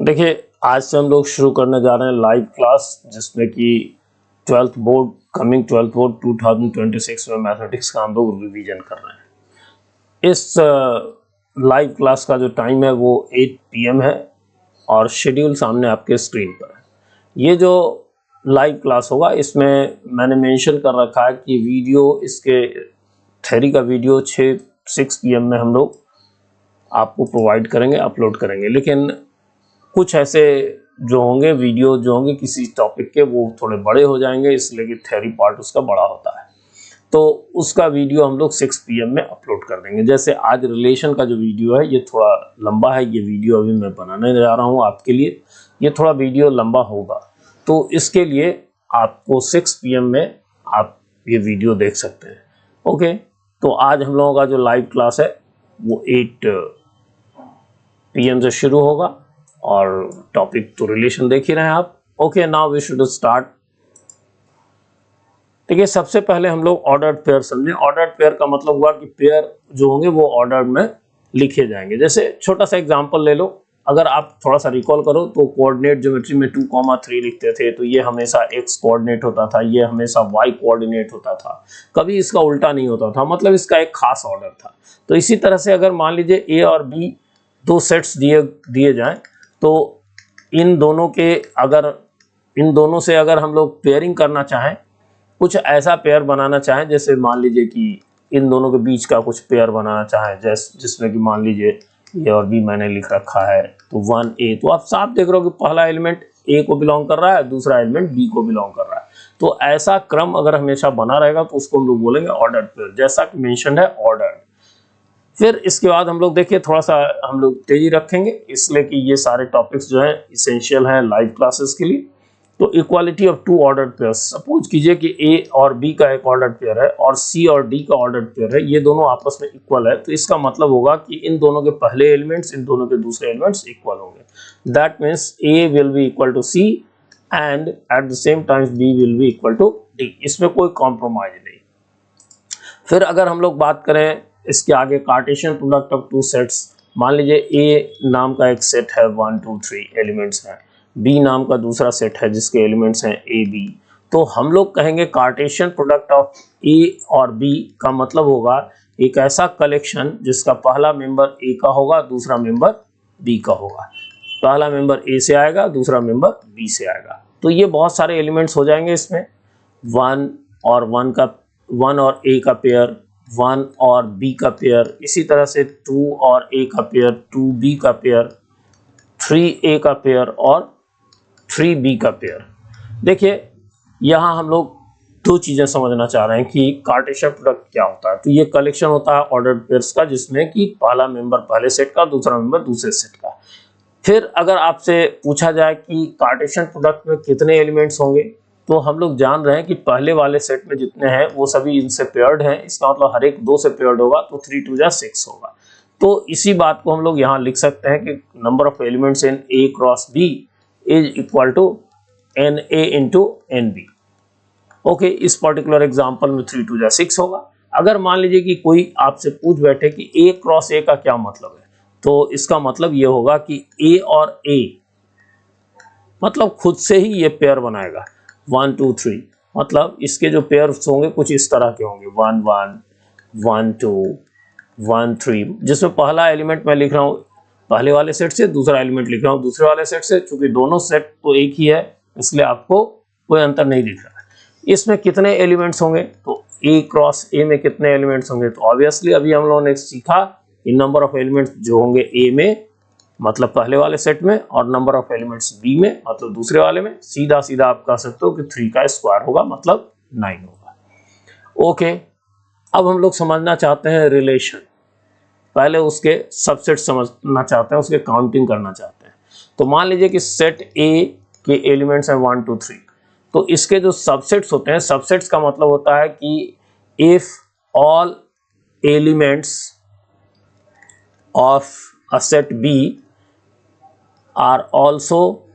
देखिए, आज से हम लोग शुरू करने जा रहे हैं लाइव क्लास, जिसमें कि 12th बोर्ड 2026 में मैथमेटिक्स का हम लोग रिवीजन कर रहे हैं। इस लाइव क्लास का जो टाइम है वो 8 PM है और शेड्यूल सामने आपके स्क्रीन पर है। ये जो लाइव क्लास होगा इसमें मैंने मेंशन कर रखा है कि वीडियो, इसके थ्योरी का वीडियो 6 PM में हम लोग आपको प्रोवाइड करेंगे, अपलोड करेंगे। लेकिन कुछ ऐसे जो होंगे वीडियो जो होंगे किसी टॉपिक के, वो थोड़े बड़े हो जाएंगे, इसलिए कि थ्योरी पार्ट उसका बड़ा होता है, तो उसका वीडियो हम लोग 6 PM में अपलोड कर देंगे। जैसे आज रिलेशन का जो वीडियो है ये थोड़ा लंबा है, ये वीडियो अभी मैं बनाने जा रहा हूँ आपके लिए, ये थोड़ा वीडियो लंबा होगा, तो इसके लिए आपको 6 PM में आप ये वीडियो देख सकते हैं। ओके, तो आज हम लोगों का जो लाइव क्लास है वो 8 PM से शुरू होगा और टॉपिक तो रिलेशन देख ही रहे हैं आप। Okay, now we should start. देखिए, सबसे पहले हम लोग ऑर्डर्ड पेयर समझें। ऑर्डर्ड पेयर का मतलब हुआ कि पेयर जो होंगे वो ऑर्डर में लिखे जाएंगे। जैसे छोटा सा एग्जांपल ले लो, अगर आप थोड़ा सा रिकॉल करो तो कोऑर्डिनेट ज्योमेट्री में 2,3 लिखते थे, तो ये हमेशा x कोऑर्डिनेट होता था, ये हमेशा y कोऑर्डिनेट होता था, कभी इसका उल्टा नहीं होता था, मतलब इसका एक खास ऑर्डर था। तो इसी तरह से अगर मान लीजिए a और b दो सेट्स दिए जाएं, तो इन दोनों से अगर हम लोग पेयरिंग करना चाहें, कुछ ऐसा पेयर बनाना चाहें, जैसे मान लीजिए कि इन दोनों के बीच का कुछ पेयर बनाना चाहें, जिसमें कि मान लीजिए ए और बी मैंने लिख रखा है, तो 1a, तो आप साफ देख रहे हो कि पहला एलिमेंट ए को बिलोंग कर रहा है, दूसरा एलिमेंट बी को बिलोंग कर रहा है। तो ऐसा क्रम अगर हमेशा बना रहेगा तो उसको हम लोग बोलेंगे ऑर्डर्ड पेयर, जैसा कि मेंशन है ऑर्डर्ड। फिर इसके बाद हम लोग देखिए थोड़ा सा हम लोग तेजी रखेंगे, इसलिए कि ये सारे टॉपिक्स जो हैं इसेंशियल हैं लाइव क्लासेस के लिए। तो equality of 2 ordered pairs, suppose कीजिए कि ए और बी का एक ऑर्डर्ड पेयर है और सी और डी का ऑर्डर्ड पेयर है, ये दोनों आपस में इक्वल है, तो इसका मतलब होगा कि इन दोनों के पहले एलिमेंट्स इन दोनों के दूसरे एलिमेंट्स इक्वल होंगे। That means A will be equal to C and at the same time B will be equal to D, इसमें कोई कॉम्प्रोमाइज नहीं। फिर अगर हम लोग बात करें इसके आगे, कार्टेशियन प्रोडक्ट ऑफ 2 सेट्स, मान लीजिए ए नाम का एक सेट है, 1 2 3 एलिमेंट्स हैं, बी नाम का दूसरा सेट है जिसके एलिमेंट्स हैं ए बी, तो हम लोग कहेंगे कार्टेशियन प्रोडक्ट ऑफ ए और बी का मतलब होगा एक ऐसा कलेक्शन जिसका पहला मेंबर ए का होगा, दूसरा मेंबर बी का होगा, पहला मेंबर ए से आएगा, दूसरा मेंबर बी से आएगा। तो ये बहुत सारे एलिमेंट्स हो जाएंगे इसमें, 1 और ए का पेयर, 1 और बी का पेयर, इसी तरह से 2 और ए का पेयर, 2b का पेयर, 3a का पेयर और 3b का पेयर। देखिए यहाँ हम लोग 2 चीजें समझना चाह रहे हैं कि कार्टेशियन प्रोडक्ट क्या होता है। तो ये कलेक्शन होता है ऑर्डर्ड पेयर्स का, जिसमें कि पहला मेंबर पहले सेट का, दूसरा मेंबर दूसरे सेट का। फिर अगर आपसे पूछा जाए कि कार्टेशियन प्रोडक्ट में कितने एलिमेंट्स होंगे, तो हम लोग जान रहे हैं कि पहले वाले सेट में जितने हैं वो सभी इनसे पेयर्ड हैं, इसका मतलब हर एक 2 से पेयर्ड होगा, तो 3 2 जा 6 होगा। तो इसी बात को हम लोग यहाँ लिख सकते हैं कि number of elements in A cross B is equal to NA into NB। Okay, इस पर्टिकुलर एग्जाम्पल में 3 2 जा 6 होगा। अगर मान लीजिए कि कोई आपसे पूछ बैठे कि A क्रॉस A का क्या मतलब है, तो इसका मतलब ये होगा कि A और A मतलब खुद से ही ये पेयर बनाएगा, 1 2 3, मतलब इसके जो पेयर्स होंगे कुछ इस तरह के होंगे, 1 1 1 2 1 3, जिसमें पहला एलिमेंट मैं लिख रहा हूँ पहले वाले सेट से, दूसरा एलिमेंट लिख रहा हूँ दूसरे वाले सेट से। चूंकि दोनों सेट तो एक ही है इसलिए आपको कोई अंतर नहीं दिख रहा है। इसमें कितने एलिमेंट्स होंगे, तो ए क्रॉस ए में कितने एलिमेंट्स होंगे, तो ऑब्वियसली अभी हम लोगों ने सीखा कि नंबर ऑफ एलिमेंट्स जो होंगे ए में मतलब पहले वाले सेट में, और नंबर ऑफ एलिमेंट्स बी में मतलब दूसरे वाले में, सीधा सीधा आप कह सकते हो कि 3 का स्क्वायर होगा मतलब 9 होगा। ओके, अब हम लोग समझना चाहते हैं रिलेशन, पहले उसके सबसेट समझना चाहते हैं, उसके काउंटिंग करना चाहते हैं। तो मान लीजिए कि सेट ए के एलिमेंट्स हैं 1 2 3, तो इसके जो सबसेट्स होते हैं, सबसेट्स का मतलब होता है कि if all elements of a set B are also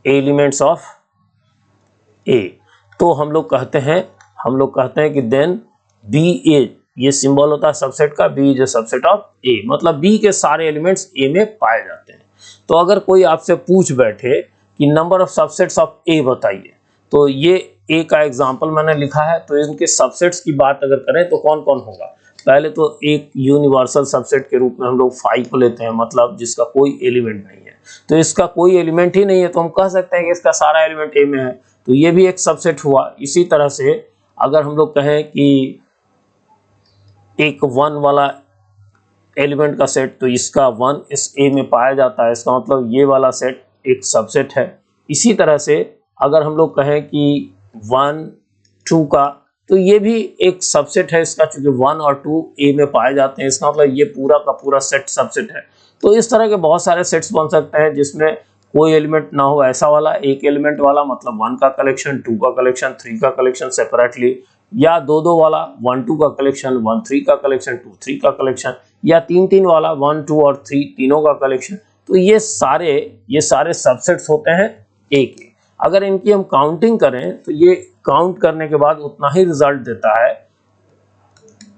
elements of A, तो हम लोग कहते हैं कि देन बी ए, ये सिंबल होता है सबसेट का, B is a subset of A, मतलब बी के सारे एलिमेंट्स ए में पाए जाते हैं। तो अगर कोई आपसे पूछ बैठे कि नंबर ऑफ सबसेट्स ऑफ ए बताइए, तो ये ए का एग्जांपल मैंने लिखा है, तो इनके सबसेट्स की बात अगर करें तो कौन कौन होगा। पहले तो एक यूनिवर्सल सबसेट के रूप में हम लोग 5 को लेते हैं, मतलब जिसका कोई एलिमेंट नहीं है, तो इसका कोई एलिमेंट ही नहीं है तो हम कह सकते हैं कि इसका सारा एलिमेंट ए में है, तो ये भी एक सबसेट हुआ। इसी तरह से अगर हम लोग कहें कि एक 1 वाला एलिमेंट का सेट, तो इसका 1 इस ए में पाया जाता है, इसका मतलब ये वाला सेट एक सबसेट है। इसी तरह से अगर हम लोग कहें कि 1 2 का, तो ये भी एक सबसेट है इसका, चूंकि 1 और 2 ए में पाए जाते हैं, इसका मतलब ये पूरा का पूरा सेट सबसेट है। तो इस तरह के बहुत सारे सेट्स बन सकते हैं जिसमें कोई एलिमेंट ना हो, ऐसा वाला एक एलिमेंट वाला, मतलब 1 का कलेक्शन, 2 का कलेक्शन, 3 का कलेक्शन सेपरेटली, या 2 वाला 1 2 का कलेक्शन, 1 3 का कलेक्शन, 2 3 का कलेक्शन, या 3 3 वाला 1 2 और 3 तीनों का कलेक्शन। तो ये सारे सबसेट्स होते हैं ए के। अगर इनकी हम काउंटिंग करें तो ये काउंट करने के बाद उतना ही रिजल्ट देता है।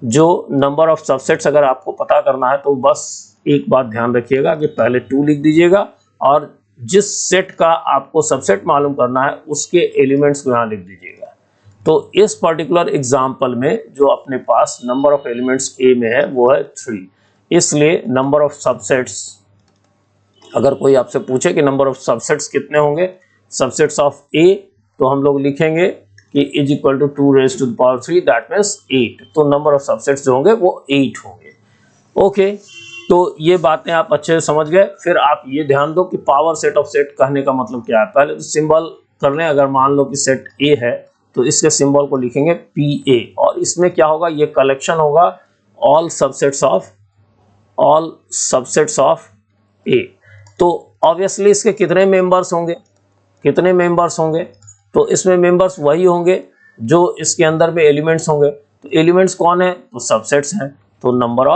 जो नंबर ऑफ सबसेट्स अगर आपको पता करना है तो बस एक बात ध्यान रखिएगा कि पहले 2 लिख दीजिएगा और जिस सेट का आपको सबसेट मालूम करना है उसके एलिमेंट्स को यहाँ लिख दीजिएगा। तो इस पर्टिकुलर एग्जांपल में जो अपने पास नंबर ऑफ एलिमेंट्स ए में है वो है 3, इसलिए नंबर ऑफ सबसेट्स, अगर कोई आपसे पूछे कि नंबर ऑफ सबसेट्स कितने होंगे, सबसेट्स ऑफ ए, तो हम लोग लिखेंगे कि is equal to 2 raise to the power 3, that means 8। तो नंबर ऑफ सबसेट्स जो होंगे वो 8 होंगे। ओके, तो ये बातें आप अच्छे से समझ गए। फिर आप ये ध्यान दो कि पावर सेट ऑफ सेट कहने का मतलब क्या है। पहले तो सिंबल कर लें, अगर मान लो कि सेट ए है तो इसके सिंबल को लिखेंगे पी ए, और इसमें क्या होगा, ये कलेक्शन होगा ऑल सबसेट्स ऑफ ए। तो ऑब्वियसली इसके कितने मेंबर्स होंगे, तो इसमें मेंबर्स वही होंगे जो इसके अंदर में एलिमेंट्स होंगे। तो एलिमेंट्स कौन है, तो सबसेट्स हैं, तो नंबर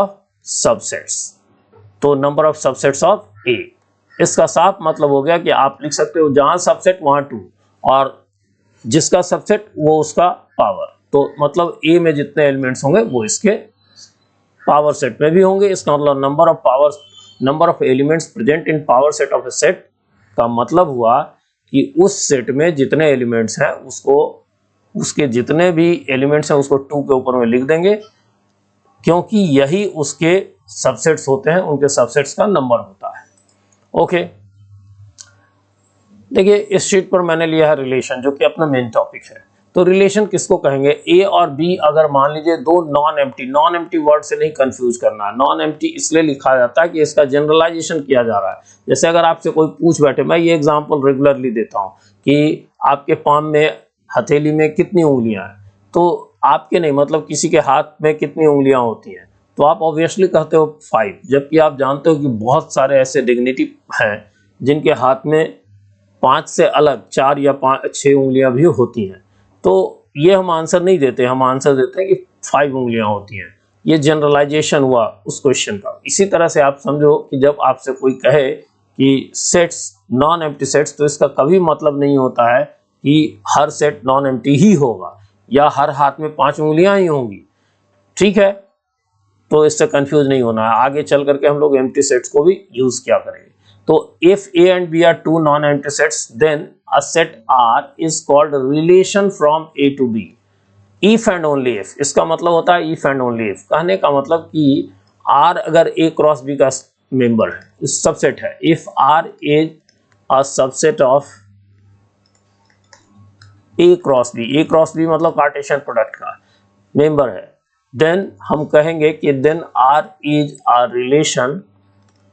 ऑफ सबसेट्स ऑफ ए। इसका साफ मतलब हो गया कि आप लिख सकते हो जहां सबसेट वहां 2, और जिसका सबसेट वो उसका पावर। तो मतलब ए में जितने एलिमेंट्स होंगे वो इसके पावर सेट में भी होंगे। इसका मतलब number of elements present in power set of A set का मतलब हुआ कि उस सेट में जितने एलिमेंट्स हैं उसके जितने भी एलिमेंट्स हैं उसको 2 के ऊपर में लिख देंगे, क्योंकि यही उसके सबसेट्स होते हैं, उनके सबसेट्स का नंबर होता है। ओके, देखिए इस शीट पर मैंने लिया है रिलेशन, जो कि अपना मेन टॉपिक है। तो रिलेशन किसको कहेंगे, ए और बी अगर मान लीजिए दो नॉन एम्प्टी वर्ड से नहीं कंफ्यूज करना। नॉन एम्प्टी इसलिए लिखा जाता है कि इसका जनरलाइजेशन किया जा रहा है। जैसे अगर आपसे कोई पूछ बैठे, मैं ये एग्जांपल रेगुलरली देता हूँ कि आपके पाम में, हथेली में कितनी उंगलियां हैं, तो आपके नहीं, मतलब किसी के हाथ में कितनी उंगलियां होती हैं, तो आप ऑब्वियसली कहते हो 5, जबकि आप जानते हो कि बहुत सारे ऐसे डिग्निटी हैं जिनके हाथ में 5 से अलग 4 या 6 उंगलियां भी होती हैं। तो ये हम आंसर नहीं देते, हम आंसर देते हैं कि 5 उंगलियां होती हैं। ये जनरलाइजेशन हुआ उस क्वेश्चन का। इसी तरह से आप समझो कि जब आपसे कोई कहे कि सेट्स नॉन एम्प्टी सेट्स, तो इसका कभी मतलब नहीं होता है कि हर सेट नॉन एम्प्टी ही होगा या हर हाथ में 5 उंगलियां ही होंगी। ठीक है, तो इससे कंफ्यूज नहीं होना है। आगे चल करके हम लोग एम्प्टी सेट्स को भी यूज किया करेंगे। तो if A and B are 2 non-empty sets, then a set R is called relation from A to B. If and only if, इसका मतलब होता है if and only if। कहने का मतलब कि R अगर A क्रॉस B का मेंबर है, सबसेट है, if R is a subset of A cross B मतलब कार्टेशियन प्रोडक्ट का मेंबर है, then हम कहेंगे कि then R is a relation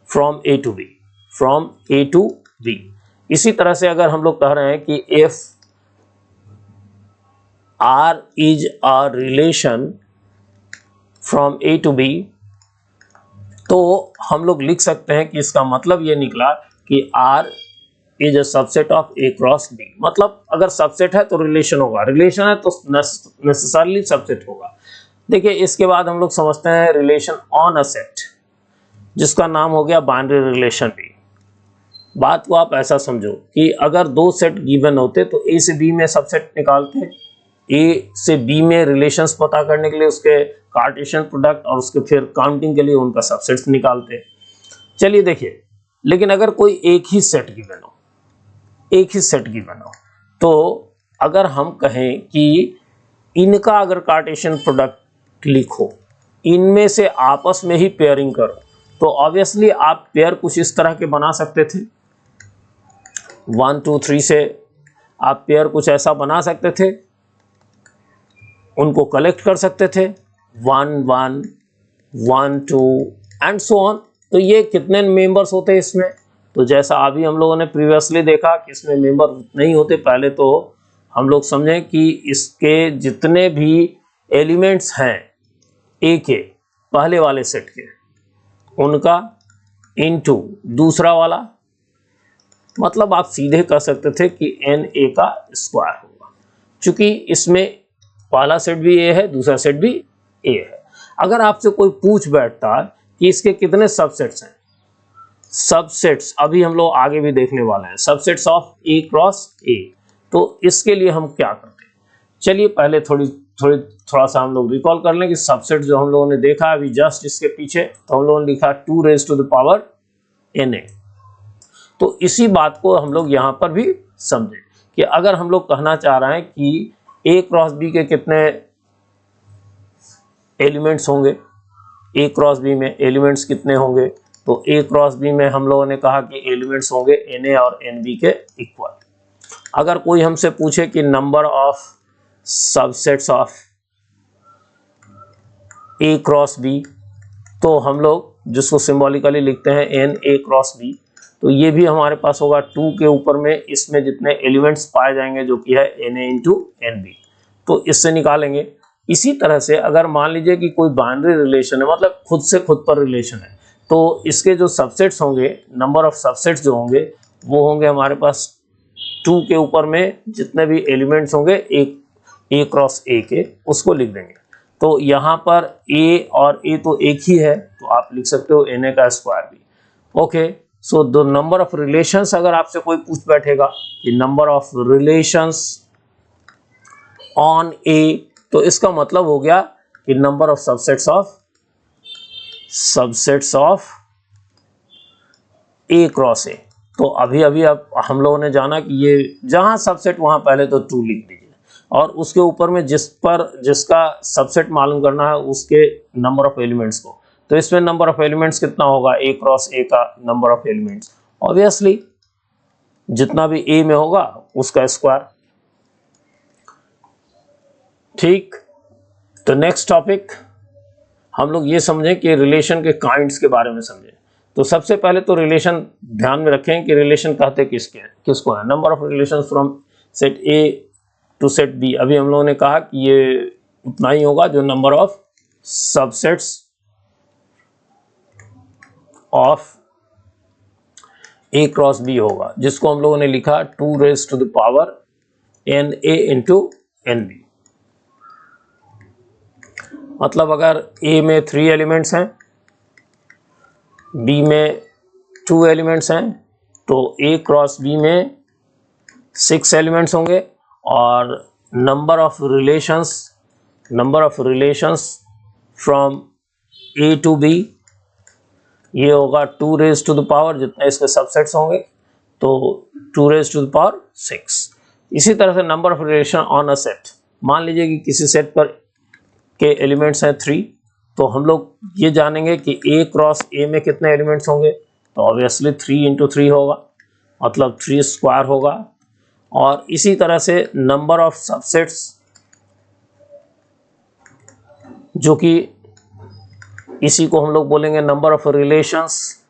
from A to B, from A to B. इसी तरह से अगर हम लोग कह रहे हैं कि if R is a relation from A to B, तो हम लोग लिख सकते हैं कि इसका मतलब ये निकला कि R is a subset of A cross B. मतलब अगर सबसेट है तो रिलेशन होगा, रिलेशन है तो नेसेसरली सबसेट होगा। देखिए इसके बाद हम लोग समझते हैं रिलेशन ऑन अ सेट, जिसका नाम हो गया बाइनरी रिलेशन भी। बात को आप ऐसा समझो कि अगर 2 सेट गिवन होते तो ए से बी में सबसेट निकालते, ए से बी में रिलेशंस पता करने के लिए उसके कार्टेशियन प्रोडक्ट और उसके फिर काउंटिंग के लिए उनका सबसेट्स निकालते। चलिए देखिए, लेकिन अगर कोई एक ही सेट गिवन हो, तो अगर हम कहें कि इनका अगर कार्टेशियन प्रोडक्ट लिखो, इनमें से आपस में ही पेयरिंग करो, तो ऑब्वियसली आप पेयर कुछ इस तरह के बना सकते थे। 1 2 3 से आप पेयर कुछ ऐसा बना सकते थे, उनको कलेक्ट कर सकते थे 1 1 1 2 एंड सो ऑन। तो ये कितने मेंबर्स होते हैं इसमें? तो जैसा अभी हम लोगों ने प्रीवियसली देखा कि इसमें मेंबर नहीं होते। पहले तो हम लोग समझें कि इसके जितने भी एलिमेंट्स हैं ए के पहले वाले सेट के, उनका इनटू दूसरा वाला, मतलब आप सीधे कह सकते थे कि एन ए का स्क्वायर होगा, क्योंकि इसमें पहला सेट भी ए है, दूसरा सेट भी ए है। अगर आपसे कोई पूछ बैठता कि इसके कितने सबसेट्स हैं, सबसेट्स अभी हम लोग आगे भी देखने वाले हैं, सबसेट्स ऑफ ए क्रॉस ए, तो इसके लिए हम क्या करते हैं? चलिए पहले थोड़ा सा हम लोग रिकॉल कर लें कि सबसेट जो हम लोगों ने देखा अभी जस्ट इसके पीछे, तो हम लोगों ने लिखा 2 raised to the power na। तो इसी बात को हम लोग यहाँ पर भी समझें कि अगर हम लोग कहना चाह रहे हैं कि a क्रॉस b के कितने एलिमेंट्स होंगे, a क्रॉस b में एलिमेंट्स कितने होंगे, तो a क्रॉस b में हम लोगों ने कहा कि एलिमेंट्स होंगे na और nb के इक्वल। अगर कोई हमसे पूछे कि number of subsets of A cross B, तो हम लोग जिसको सिंबॉलिकली लिखते हैं एन ए क्रॉस बी, तो ये भी हमारे पास होगा 2 के ऊपर में इसमें जितने एलिमेंट्स पाए जाएंगे जो कि है n A into n B, तो इससे निकालेंगे। इसी तरह से अगर मान लीजिए कि कोई बाइनरी रिलेशन है, मतलब खुद से खुद पर रिलेशन है, तो इसके जो सबसेट्स होंगे, नंबर ऑफ सबसेट्स जो होंगे वो होंगे हमारे पास 2 के ऊपर में जितने भी एलिमेंट्स होंगे एक ए क्रॉस ए के, उसको लिख देंगे। तो यहाँ पर ए और ए तो एक ही है, तो आप लिख सकते हो एन ए का स्क्वायर भी। Okay, so the number of relations, अगर आपसे कोई पूछ बैठेगा कि number of relations on A, तो इसका मतलब हो गया कि number of subsets of A cross ए। तो अभी अब हम लोगों ने जाना कि ये जहां सबसेट वहां पहले तो 2 लिख दीजिए, और उसके ऊपर में जिसका सबसेट मालूम करना है उसके नंबर ऑफ एलिमेंट्स को। तो इसमें नंबर ऑफ एलिमेंट्स कितना होगा, ए क्रॉस ए का नंबर ऑफ एलिमेंट्स, ऑब्वियसली जितना भी ए में होगा उसका स्क्वायर। ठीक, तो नेक्स्ट टॉपिक हम लोग ये समझें कि रिलेशन के काइंड्स के बारे में समझें। तो सबसे पहले तो रिलेशन ध्यान में रखें कि रिलेशन कहते किसको है। Number of relations from set A to set B, अभी हम लोगों ने कहा कि ये उतना ही होगा जो number of subsets of A cross B होगा, जिसको हम लोगों ने लिखा 2 raised to the power n A into n B. मतलब अगर ए में 3 एलिमेंट्स हैं, बी में 2 एलिमेंट्स हैं, तो ए क्रॉस बी में 6 एलिमेंट्स होंगे, और number of relations from A to B ये होगा 2 raised to the power जितने इसके सबसेट्स होंगे, तो 2 raised to the power 6। इसी तरह से number of relation on a set, मान लीजिए कि किसी सेट पर के एलिमेंट्स हैं 3, तो हम लोग ये जानेंगे कि ए क्रॉस ए में कितने एलिमेंट्स होंगे, तो ऑब्वियसली 3 इंटू 3 होगा, मतलब 3 स्क्वायर होगा। और इसी तरह से नंबर ऑफ सबसेट्स जो कि इसी को हम लोग बोलेंगे number of relations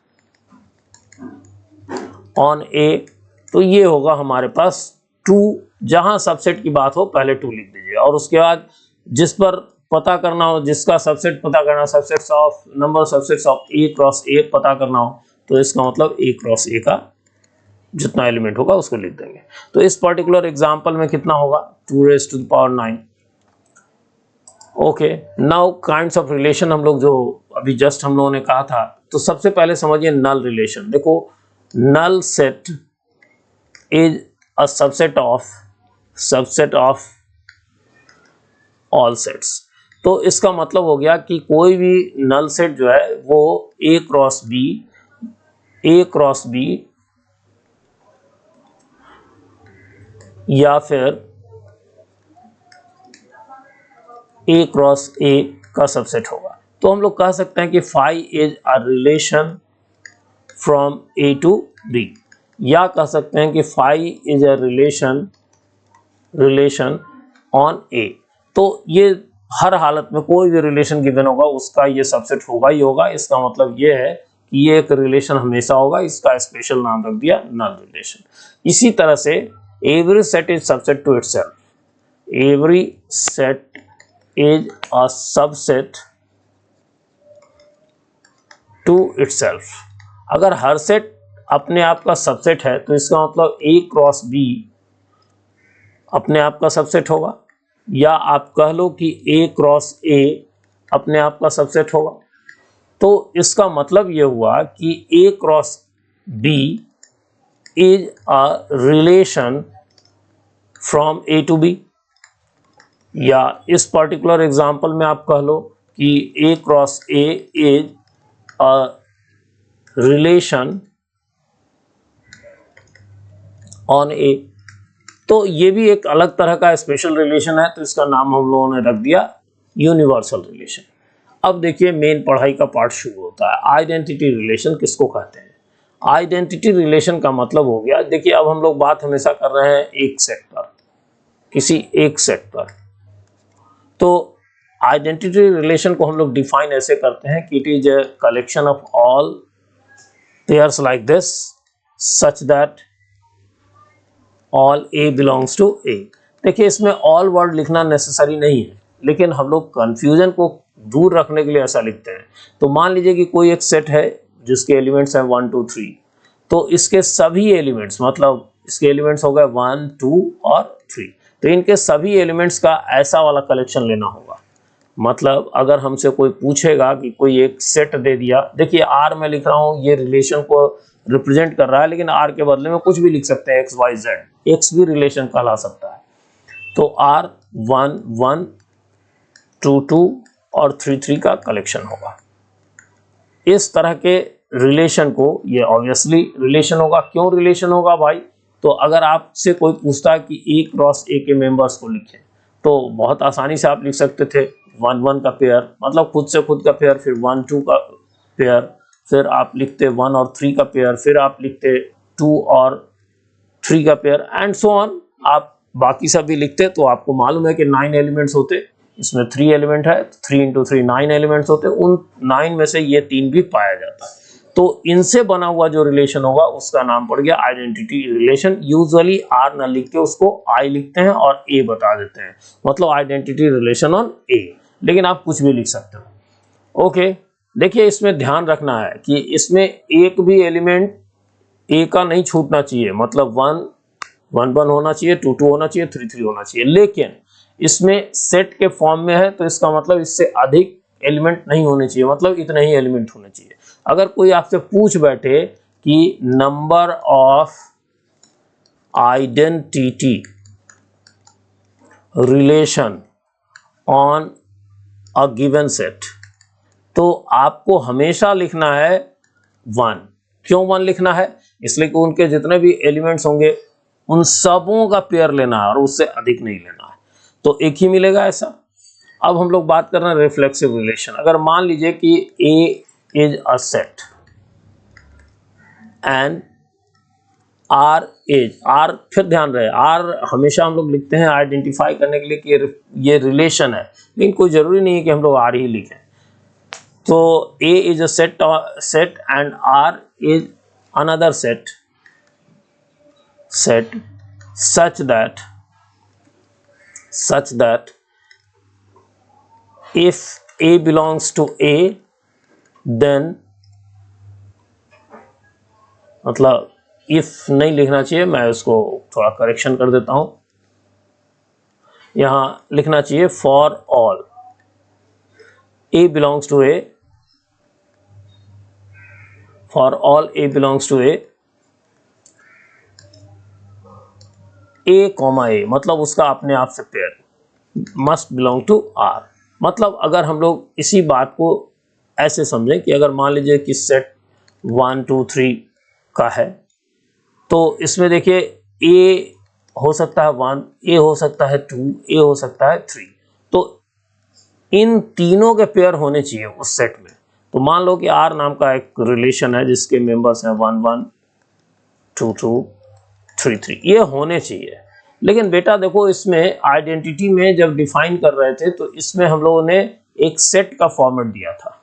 on A, तो ये होगा हमारे पास 2। जहां सबसेट की बात हो पहले 2 लिख दीजिए, और उसके बाद जिस पर पता करना हो, जिसका सबसेट पता करना, subsets of number of subsets of A cross ए पता करना हो, तो इसका मतलब ए क्रॉस ए का जितना एलिमेंट होगा उसको लिख देंगे। तो इस पर्टिकुलर एग्जांपल में कितना होगा, 2 raised to the power 9। Okay, now kinds of relation हम लोग जो अभी जस्ट हम लोगों ने कहा था, तो सबसे पहले समझिए नल रिलेशन। देखो, null set is a subset of all sets. तो इसका मतलब हो गया कि कोई भी नल सेट जो है वो ए क्रॉस बी ए क्रॉस बी या फिर ए क्रॉस ए का सबसेट होगा। तो हम लोग कह सकते हैं कि phi is a relation from A to B, या कह सकते हैं कि phi is a relation on A. तो ये हर हालत में कोई भी रिलेशन गिवन होगा उसका ये सबसेट होगा ही होगा। इसका मतलब ये है कि ये एक रिलेशन हमेशा होगा, इसका स्पेशल नाम रख दिया नल रिलेशन। इसी तरह से every set is subset to itself, every set is a subset to itself. अगर हर सेट अपने आप का सबसेट है तो इसका मतलब ए क्रॉस बी अपने आप का सबसेट होगा, या आप कह लो कि ए क्रॉस ए अपने आप का सबसेट होगा। तो इसका मतलब यह हुआ कि A cross B is a relation from A to B, या इस पर्टिकुलर एग्जांपल में आप कह लो कि A cross A is a relation on A. तो ये भी एक अलग तरह का स्पेशल रिलेशन है, तो इसका नाम हम लोगों ने रख दिया यूनिवर्सल रिलेशन। अब देखिए मेन पढ़ाई का पार्ट शुरू होता है। आइडेंटिटी रिलेशन किसको कहते हैं? आइडेंटिटी रिलेशन का मतलब हो गया, देखिए अब हम लोग बात हमेशा कर रहे हैं एक सेट पर, किसी एक सेट पर। तो आइडेंटिटी रिलेशन को हम लोग डिफाइन ऐसे करते हैं कि it is a collection of all pairs like this such that all a belongs to A. देखिए इसमें ऑल वर्ड लिखना नेसेसरी नहीं है, लेकिन हम लोग कंफ्यूजन को दूर रखने के लिए ऐसा लिखते हैं। तो मान लीजिए कि कोई एक सेट है जिसके एलिमेंट्स हैं 1 2 3, तो इसके सभी एलिमेंट्स, मतलब इसके एलिमेंट्स हो गए 1 2 और 3, तो इनके सभी एलिमेंट्स का ऐसा वाला कलेक्शन लेना होगा। मतलब अगर हमसे कोई पूछेगा कि कोई एक सेट दे दिया, देखिए आर में लिख रहा हूँ, ये रिलेशन को रिप्रेजेंट कर रहा है, लेकिन आर के बदले में कुछ भी लिख सकते हैं, एक्स वाई जेड, एक्स भी रिलेशन कहला सकता है। तो आर 1 1 2 2 और 3 3 का कलेक्शन होगा। इस तरह के रिलेशन को, ये ऑब्वियसली रिलेशन होगा। क्यों रिलेशन होगा भाई? तो अगर आपसे कोई पूछता है कि ए क्रॉस ए के मेंबर्स को लिखें, तो बहुत आसानी से आप लिख सकते थे 1 1 का पेयर, मतलब खुद से खुद का पेयर, फिर 1 2 का पेयर, फिर आप लिखते 1 और 3 का पेयर, फिर आप लिखते 2 और 3 का पेयर, एंड सो ऑन। आप बाकी सब भी लिखते, तो आपको मालूम है कि 9 एलिमेंट्स होते, इसमें 3 एलिमेंट है, 3 इंटू 3 9 एलिमेंट्स होते, उन 9 में से ये 3 भी पाया जाता है। तो इनसे बना हुआ जो रिलेशन होगा उसका नाम पड़ गया आइडेंटिटी रिलेशन। यूजुअली आर न लिख के उसको आई लिखते हैं और ए बता देते हैं, मतलब आइडेंटिटी रिलेशन ऑन ए, लेकिन आप कुछ भी लिख सकते हो। ओके, देखिए इसमें ध्यान रखना है कि इसमें एक भी एलिमेंट ए का नहीं छूटना चाहिए, मतलब 1 1 1 होना चाहिए, 2 2 होना चाहिए, 3 3 होना चाहिए। लेकिन इसमें सेट के फॉर्म में है, तो इसका मतलब इससे अधिक एलिमेंट नहीं होने चाहिए, मतलब इतने ही एलिमेंट होने चाहिए। अगर कोई आपसे पूछ बैठे कि number of identity relation on a given set, तो आपको हमेशा लिखना है 1। क्यों 1 लिखना है? इसलिए कि उनके जितने भी एलिमेंट्स होंगे उन सबों का पेयर लेना है और उससे अधिक नहीं लेना है, तो एक ही मिलेगा ऐसा। अब हम लोग बात कर रहे हैं रिफ्लेक्सिव रिलेशन। अगर मान लीजिए कि A is a set and R is, R फिर ध्यान रहे, R हमेशा हम लोग लिखते हैं आइडेंटिफाई करने के लिए कि ये रिलेशन है, लेकिन कोई जरूरी नहीं है कि हम लोग R ही लिखें। तो A is a set and R is another set such that if A belongs to A, then, मतलब if नहीं लिखना चाहिए, मैं इसको थोड़ा करेक्शन कर देता हूं, यहां लिखना चाहिए for all A belongs to A, for all A belongs to A comma A, मतलब उसका अपने आप से pair must belong to R। मतलब अगर हम लोग इसी बात को ऐसे समझें कि अगर मान लीजिए कि सेट 1 2 3 का है, तो इसमें देखिए ए हो सकता है 1, ए हो सकता है 2, ए हो सकता है 3, तो इन तीनों के पेयर होने चाहिए उस सेट में। तो मान लो कि आर नाम का एक रिलेशन है जिसके मेंबर्स हैं 1 1, 2 2, 3 3, ये होने चाहिए। लेकिन बेटा देखो, इसमें आइडेंटिटी में जब डिफाइन कर रहे थे तो इसमें हम लोगों ने एक सेट का फॉर्मेट दिया था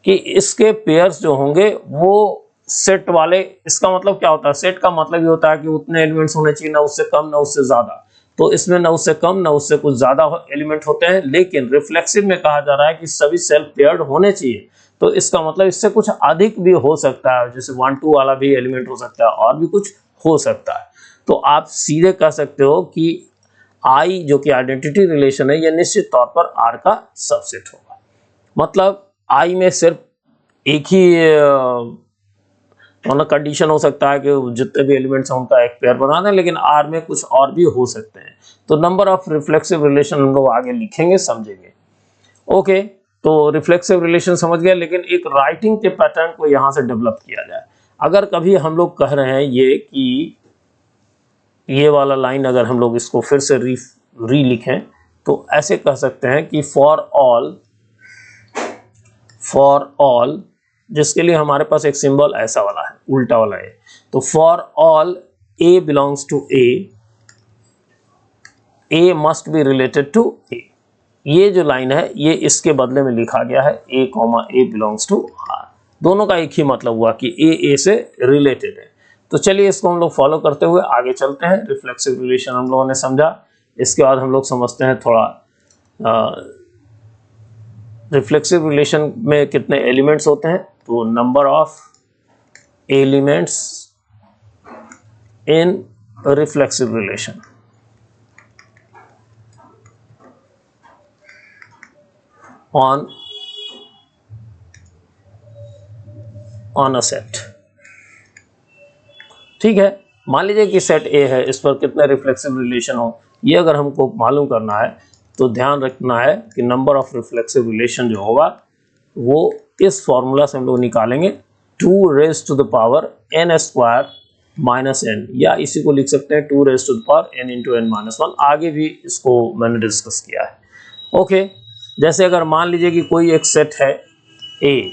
कि इसके पेयर्स जो होंगे वो सेट वाले, इसका मतलब क्या होता है, सेट का मतलब ये होता है कि उतने एलिमेंट्स होने चाहिए, ना उससे कम ना उससे ज्यादा। तो इसमें ना उससे कम ना उससे कुछ ज्यादा एलिमेंट होते हैं, लेकिन रिफ्लेक्सिव में कहा जा रहा है कि सभी सेल्फ पेयर्ड होने चाहिए। तो इसका मतलब इससे कुछ अधिक भी हो सकता है, जैसे 1 2 वाला भी एलिमेंट हो सकता है और भी कुछ हो सकता है। तो आप सीधे कह सकते हो कि आई जो कि आइडेंटिटी रिलेशन है, यह निश्चित तौर पर आर का सबसेट होगा। मतलब आई में सिर्फ एक ही मतलब कंडीशन हो सकता है कि जितने भी एलिमेंट्स हैं उनका एक पेयर बना दें, लेकिन आर में कुछ और भी हो सकते हैं। तो नंबर ऑफ रिफ्लेक्सिव रिलेशन हम लोग आगे लिखेंगे, समझेंगे। ओके, तो रिफ्लेक्सिव रिलेशन समझ गया, लेकिन एक राइटिंग के पैटर्न को यहां से डेवलप किया जाए। अगर कभी हम लोग कह रहे हैं ये कि ये वाला लाइन अगर हम लोग इसको फिर से री लिखें तो ऐसे कह सकते हैं कि फॉर ऑल, जिसके लिए हमारे पास एक सिंबल ऐसा वाला है, उल्टा वाला है। तो for all a belongs to A must be related to A. ये जो लाइन है ये इसके बदले में लिखा गया है a comma a belongs to R. दोनों का एक ही मतलब हुआ कि ए से रिलेटेड है। तो चलिए इसको हम लोग फॉलो करते हुए आगे चलते हैं। रिफ्लेक्सिव रिलेशन हम लोगों ने समझा, इसके बाद हम लोग समझते हैं थोड़ा रिफ्लेक्सिव रिलेशन में कितने एलिमेंट्स होते हैं। तो number of elements in reflexive relation. On a set, ठीक है। मान लीजिए कि सेट ए है, इस पर कितने रिफ्लेक्सिव रिलेशन हो, ये अगर हमको मालूम करना है तो ध्यान रखना है कि नंबर ऑफ रिफ्लेक्सिव रिलेशन जो होगा वो इस फॉर्मूला से हम लोग निकालेंगे, 2 raise to the power n square minus n, या इसी को लिख सकते हैं 2 raise to the power n into n minus 1। आगे भी इसको मैंने डिस्कस किया है। ओके, जैसे अगर मान लीजिए कि कोई एक सेट है ए,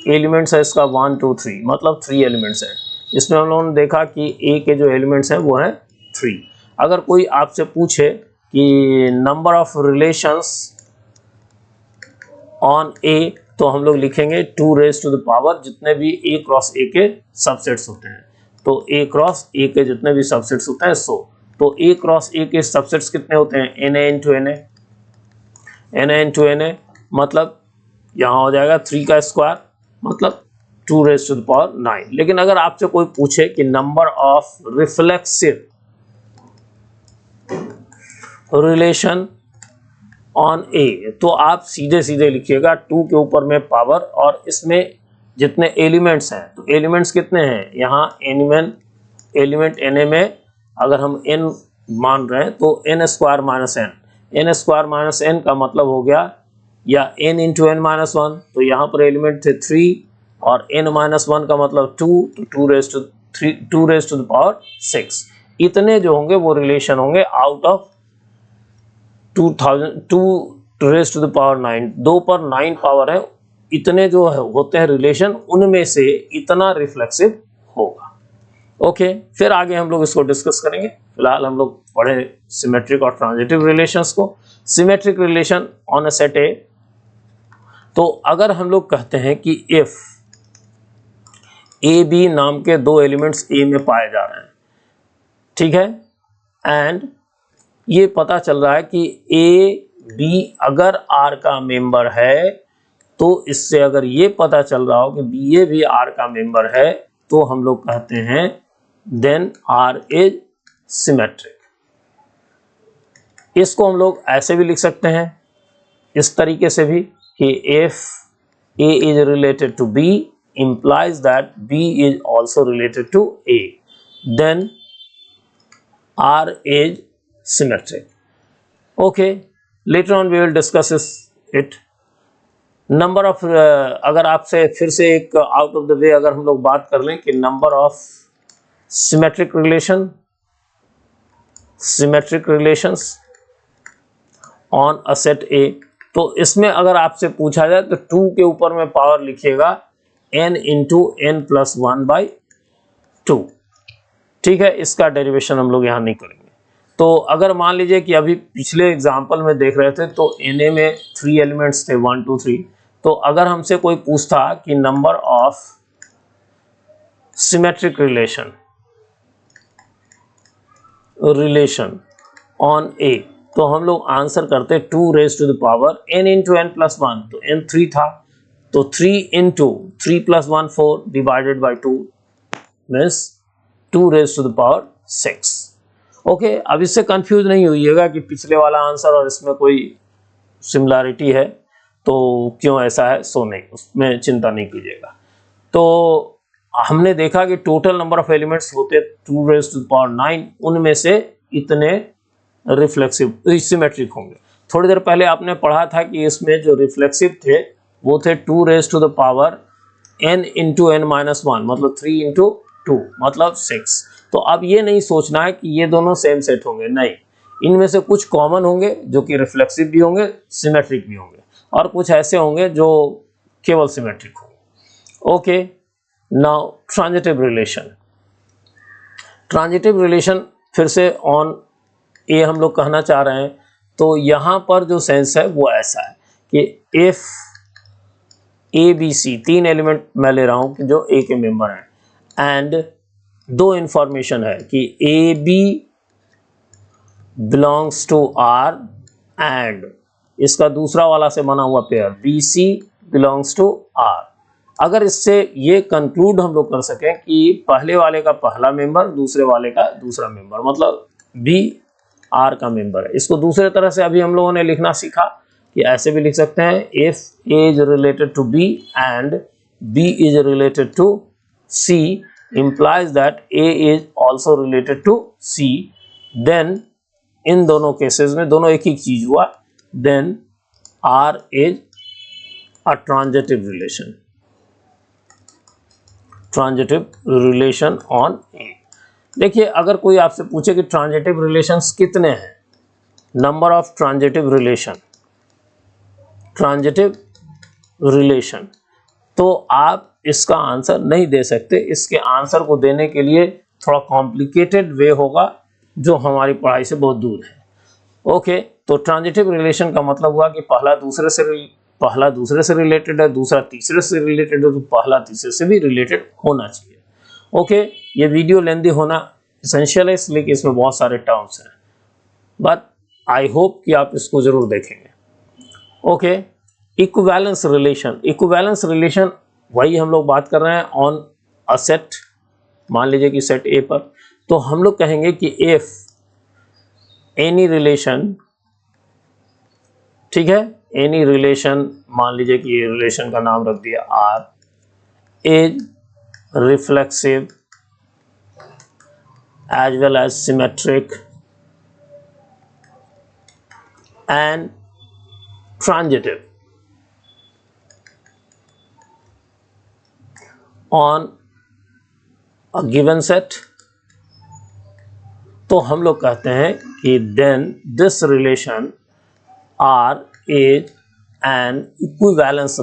एलिमेंट्स है इसका 1 2 3, मतलब 3 एलिमेंट्स है। इसमें हम लोगों ने देखा कि ए के जो एलिमेंट्स हैं वो हैं 3। अगर कोई आपसे पूछे कि number of relations on A, तो हम लोग लिखेंगे 2 रेज़ टू द पावर जितने भी ए क्रॉस ए के सबसेट्स होते हैं। तो ए क्रॉस ए के जितने भी सबसेट्स होते हैं 100। तो ए क्रॉस ए के सबसेट्स कितने होते हैं, n A into n A, n A into n A, मतलब यहाँ हो जाएगा 3 का स्क्वायर, मतलब 2 रेज़ टू द पावर 9। लेकिन अगर आपसे कोई पूछे कि number of reflexive relation on A, तो आप सीधे सीधे लिखिएगा 2 के ऊपर में पावर, और इसमें जितने एलिमेंट्स हैं, तो एलिमेंट्स कितने हैं यहाँ, एलिमेंट एन ए में अगर हम n मान रहे हैं तो n square minus n, n square minus n का मतलब हो गया या n इंटू एन माइनस 1। तो यहाँ पर एलिमेंट थे 3 और n माइनस 1 का मतलब 2, तो 2 रेज़ टू द पावर 6। इतने जो होंगे वो रिलेशन होंगे out of 2 raise to the power 9, 2 पर 9 पावर है, इतने जो होते हैं रिलेशन, उनमें से इतना रिफ्लेक्सिव होगा। ओके, फिर आगे हम लोग इसको डिस्कस करेंगे। फिलहाल हम लोग पढ़े सिमेट्रिक और ट्रांजिटिव रिलेशंस को। Symmetric relation on a set ए, तो अगर हम लोग कहते हैं कि इफ ए बी नाम के 2 एलिमेंट्स ए में पाए जा रहे हैं, ठीक है, एंड ये पता चल रहा है कि ए बी अगर आर का मेंबर है, तो इससे अगर ये पता चल रहा हो कि बी ए भी आर का मेंबर है, तो हम लोग कहते हैं देन आर इज सिमेट्रिक। इसको हम लोग ऐसे भी लिख सकते हैं, इस तरीके से भी, कि if A is related to B implies that B is also related to A, then R is symmetric. Okay, later on we will discuss it. Number of, अगर आपसे फिर से एक आउट ऑफ द वे अगर हम लोग बात कर लें कि number of symmetric relations on a set ए, तो इसमें अगर आपसे पूछा जाए तो 2 के ऊपर में पावर लिखिएगा n इंटू n प्लस 1/2। ठीक है, इसका डेरिवेशन हम लोग यहाँ नहीं करेंगे। तो अगर मान लीजिए कि अभी पिछले एग्जाम्पल में देख रहे थे तो Na में 3 एलिमेंट्स थे 1 2 3, तो अगर हमसे कोई पूछता कि number of symmetric relation on A, तो हम लोग आंसर करते 2 raise to the power n into n plus 1, तो n 3 था, तो 3 into 3 plus 1 4 divided by 2 means 2 raise to the power 6। Okay, अब इससे कंफ्यूज नहीं होइएगा कि पिछले वाला आंसर और इसमें कोई सिमिलैरिटी है तो क्यों ऐसा है, सो नहीं, उसमें चिंता नहीं कीजिएगा। तो हमने देखा कि टोटल नंबर ऑफ एलिमेंट्स होते 2 रेज टू द पावर 9, उनमें से इतने रिफ्लेक्सिव सिमेट्रिक होंगे। थोड़ी देर पहले आपने पढ़ा था कि इसमें जो रिफ्लेक्सिव थे वो थे 2 raise to the power n into n minus 1, मतलब 3 इंटू 2 मतलब 6। तो अब ये नहीं सोचना है कि ये दोनों सेम सेट होंगे, नहीं, इनमें से कुछ कॉमन होंगे जो कि रिफ्लेक्सिव भी होंगे, सिमेट्रिक भी होंगे, और कुछ ऐसे होंगे जो केवल सिमेट्रिक होंगे। ओके, नाउ ट्रांजिटिव रिलेशन फिर से ऑन ए हम लोग कहना चाह रहे हैं। तो यहाँ पर जो सेंस है वो ऐसा है कि if A B C, 3 element मैं ले रहा हूँ कि जो ए के मेंबर हैं, एंड 2 इंफॉर्मेशन है कि A B belongs to R and इसका दूसरा वाला से बना हुआ pair B C belongs to R. अगर इससे ये कंक्लूड हम लोग कर सकें कि पहले वाले का पहला मेंबर दूसरे वाले का दूसरा मेंबर, मतलब बी आर का मेंबर है, इसको दूसरे तरह से अभी हम लोगों ने लिखना सीखा कि ऐसे भी लिख सकते हैं, if A is related to B and B is related to C implies that A is also related to C, then इन दोनों केसेस में दोनों एक ही चीज हुआ, then R is a transitive relation on A। देखिए, अगर कोई आपसे पूछे कि ट्रांजिटिव रिलेशंस कितने हैं, नंबर ऑफ ट्रांजिटिव रिलेशन, तो आप इसका आंसर नहीं दे सकते। इसके आंसर को देने के लिए थोड़ा कॉम्प्लिकेटेड वे होगा जो हमारी पढ़ाई से बहुत दूर है। ओके, तो ट्रांजिटिव रिलेशन का मतलब हुआ कि पहला दूसरे से रिलेटेड है, दूसरा तीसरे से रिलेटेड है, तो पहला तीसरे से भी रिलेटेड होना चाहिए। ओके, ये वीडियो लेंदी होना एसेंशियल है इसलिए कि इसमें बहुत सारे टर्म्स हैं, बट आई होप कि आप इसको जरूर देखेंगे। ओके, इक्विवेलेंस रिलेशन वही हम लोग बात कर रहे हैं ऑन अ सेट। मान लीजिए कि सेट ए पर, तो हम लोग कहेंगे कि इफ एनी रिलेशन, ठीक है, एनी रिलेशन, मान लीजिए कि ये रिलेशन का नाम रख दिया R, is reflexive as well as symmetric and transitive on a given set, तो हम लोग कहते हैं कि then this relation R is an equivalence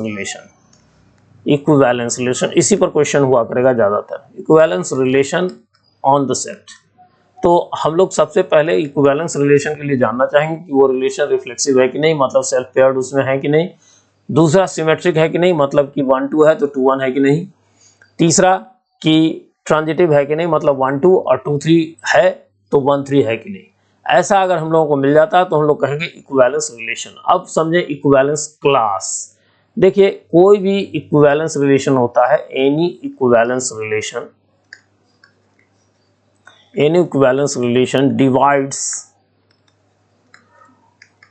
relation। इसी पर क्वेश्चन हुआ करेगा ज़्यादातर, equivalence relation on the set. तो हम लोग सबसे पहले इक्विवेलेंस रिलेशन के लिए जानना चाहेंगे कि वो रिलेशन रिफ्लेक्सिव है कि नहीं, मतलब सेल्फ पेयर्ड उसमें है कि नहीं, दूसरा सिमेट्रिक है कि नहीं, मतलब कि 1 2 है तो 2 1 है कि नहीं, तीसरा कि ट्रांजिटिव है कि नहीं, मतलब 1 2 और 2 3 है तो 1 3 है कि नहीं। ऐसा अगर हम लोगों को मिल जाता है तो हम लोग कहेंगे इक्विवेलेंस रिलेशन। अब समझे इक्विवेलेंस क्लास। देखिए, कोई भी इक्विवेलेंस रिलेशन होता है, any equivalence relation divides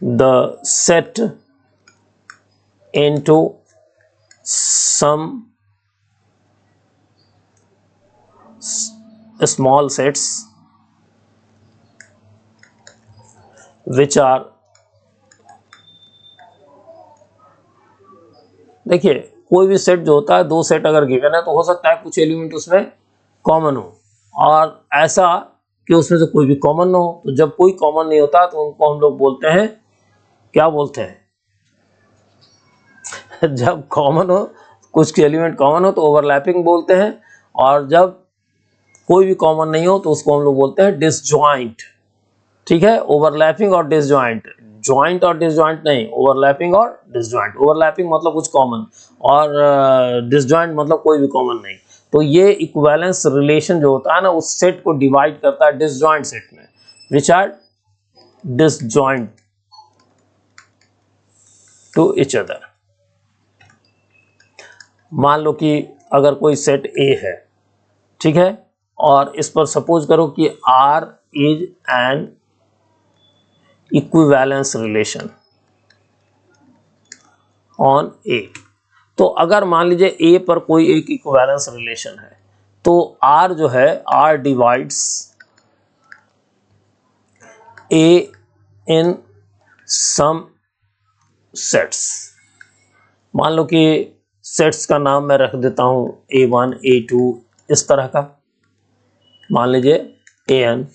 the set into some small sets which are देखिए कोई भी सेट जो होता है, दो सेट अगर गिवन है तो हो सकता है कुछ एलिमेंट उसमें कॉमन हो और ऐसा कि उसमें से कोई भी कॉमन ना हो। तो जब कोई कॉमन नहीं होता तो उनको हम लोग बोलते हैं, क्या बोलते हैं? जब कॉमन हो, कुछ एलिमेंट कॉमन हो तो ओवरलैपिंग बोलते हैं, और जब कोई भी कॉमन नहीं हो तो उसको हम लोग बोलते हैं डिसजॉइंट। ठीक है, ओवरलैपिंग और डिसजॉइंट, जॉइंट और डिसजॉइंट नहीं, ओवरलैपिंग और डिसजॉइंट। ओवरलैपिंग मतलब कुछ कॉमन और डिसजॉइंट मतलब कोई भी कॉमन नहीं। तो ये इक्विवेलेंस रिलेशन जो होता है ना, उस सेट को डिवाइड करता है डिसजॉइंट सेट में, which are disjoint to each other. मान लो कि अगर कोई सेट ए है, ठीक है, और इस पर सपोज करो कि R is an equivalence relation on A। तो अगर मान लीजिए A पर कोई एक इक्विवेलेंस रिलेशन है तो R जो है, R divides A in some sets. मान लो कि सेट्स का नाम मैं रख देता हूं A1 A2 इस तरह का, मान लीजिए AN।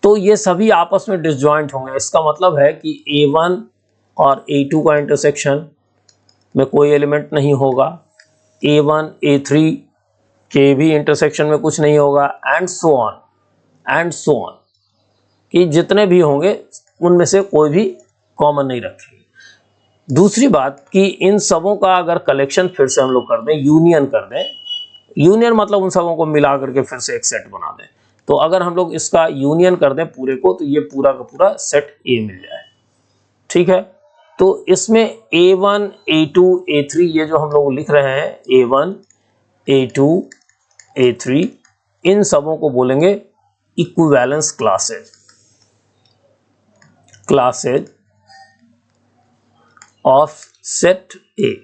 तो ये सभी आपस में डिसजॉइंट होंगे। इसका मतलब है कि A1 और A2 का इंटरसेक्शन में कोई एलिमेंट नहीं होगा, A1 A3 के भी इंटरसेक्शन में कुछ नहीं होगा, एंड सो ऑन कि जितने भी होंगे उनमें से कोई भी कॉमन नहीं रखेंगे। दूसरी बात कि इन सबों का अगर कलेक्शन फिर से हम लोग कर दें, यूनियन कर दें, यूनियन मतलब उन सबों को मिला करके फिर से एक सेट बना दें। तो अगर हम लोग इसका यूनियन कर दें पूरे को, तो ये पूरा का पूरा सेट A मिल जाए। ठीक है, तो इसमें A1 A2 A3 ये जो हम लोग लिख रहे हैं, A1 A2 A3, इन सबों को बोलेंगे equivalence classes of set A।